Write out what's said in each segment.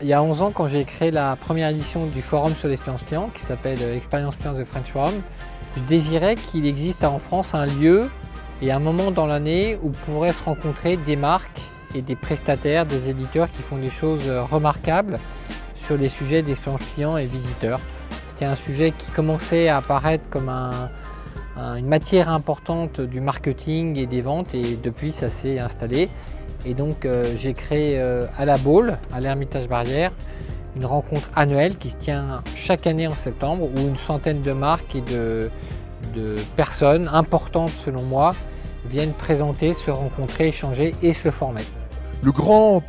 Il y a 11 ans, quand j'ai créé la première édition du forum sur l'expérience client, qui s'appelle Experience Client The French Forum, je désirais qu'il existe en France un lieu et un moment dans l'année où pourraient se rencontrer des marques et des prestataires, des éditeurs qui font des choses remarquables sur les sujets d'expérience client et visiteurs. C'était un sujet qui commençait à apparaître comme une matière importante du marketing et des ventes, et depuis ça s'est installé. Et donc j'ai créé à la Baule, à l'Ermitage Barrière, une rencontre annuelle qui se tient chaque année en septembre, où une centaine de marques et de personnes importantes selon moi viennent présenter, se rencontrer, échanger et se former. Le grand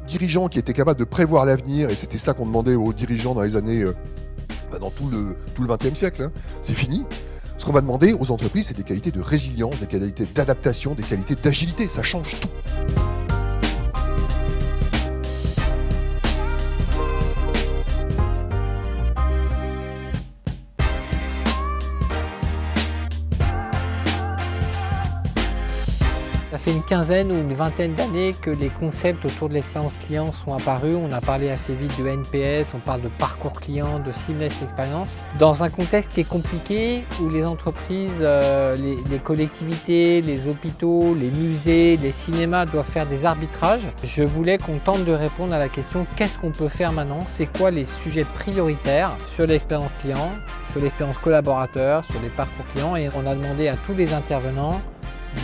dirigeant qui était capable de prévoir l'avenir, et c'était ça qu'on demandait aux dirigeants dans les années, dans tout le XXe siècle, hein, c'est fini. Ce qu'on va demander aux entreprises, c'est des qualités de résilience, des qualités d'adaptation, des qualités d'agilité. Ça change tout. Ça fait une quinzaine ou une vingtaine d'années que les concepts autour de l'expérience client sont apparus. On a parlé assez vite de NPS, on parle de parcours client, de seamless expérience. Dans un contexte qui est compliqué, où les entreprises, les collectivités, les hôpitaux, les musées, les cinémas doivent faire des arbitrages, je voulais qu'on tente de répondre à la question qu'est-ce qu'on peut faire maintenant? C'est quoi les sujets prioritaires sur l'expérience client, sur l'expérience collaborateur, sur les parcours clients? Et on a demandé à tous les intervenants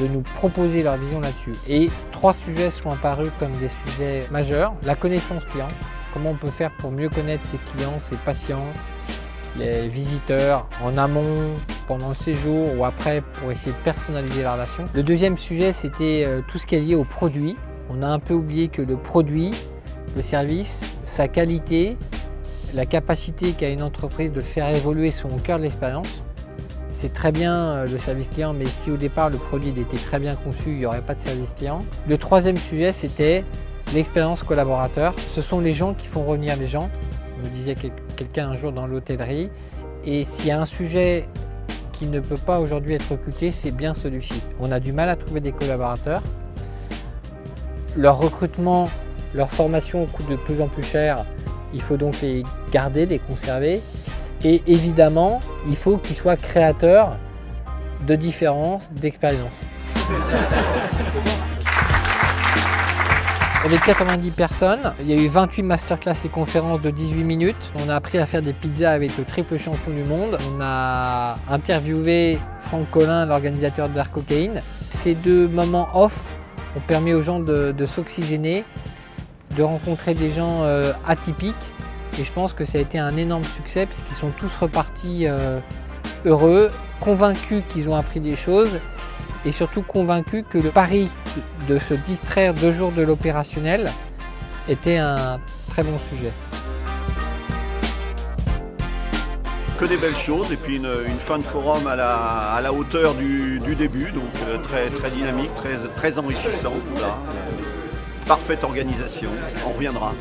de nous proposer leur vision là-dessus. Et 3 sujets sont apparus comme des sujets majeurs. La connaissance client, comment on peut faire pour mieux connaître ses clients, ses patients, les visiteurs en amont, pendant le séjour ou après pour essayer de personnaliser la relation. Le deuxième sujet, c'était tout ce qui est lié au produit. On a un peu oublié que le produit, le service, sa qualité, la capacité qu'a une entreprise de le faire évoluer sont au cœur de l'expérience. C'est très bien le service client, mais si au départ le produit était très bien conçu, il n'y aurait pas de service client. Le troisième sujet, c'était l'expérience collaborateur. Ce sont les gens qui font revenir les gens, me disait quelqu'un un jour dans l'hôtellerie. Et s'il y a un sujet qui ne peut pas aujourd'hui être occulté, c'est bien celui-ci. On a du mal à trouver des collaborateurs. Leur recrutement, leur formation coûte de plus en plus cher. Il faut donc les garder, les conserver. Et évidemment, il faut qu'ils soient créateurs de différences, d'expériences. Avec 90 personnes, il y a eu 28 masterclass et conférences de 18 minutes. On a appris à faire des pizzas avec le triple champion du monde. On a interviewé Franck Collin, l'organisateur de l'Art Cocaïne. Ces 2 moments off ont permis aux gens de s'oxygéner, de rencontrer des gens atypiques. Et je pense que ça a été un énorme succès parce qu'ils sont tous repartis heureux, convaincus qu'ils ont appris des choses et surtout convaincus que le pari de se distraire 2 jours de l'opérationnel était un très bon sujet. Que des belles choses et puis une fin de forum à la hauteur du début, donc très dynamique, très enrichissant. Voilà. Parfaite organisation, on reviendra.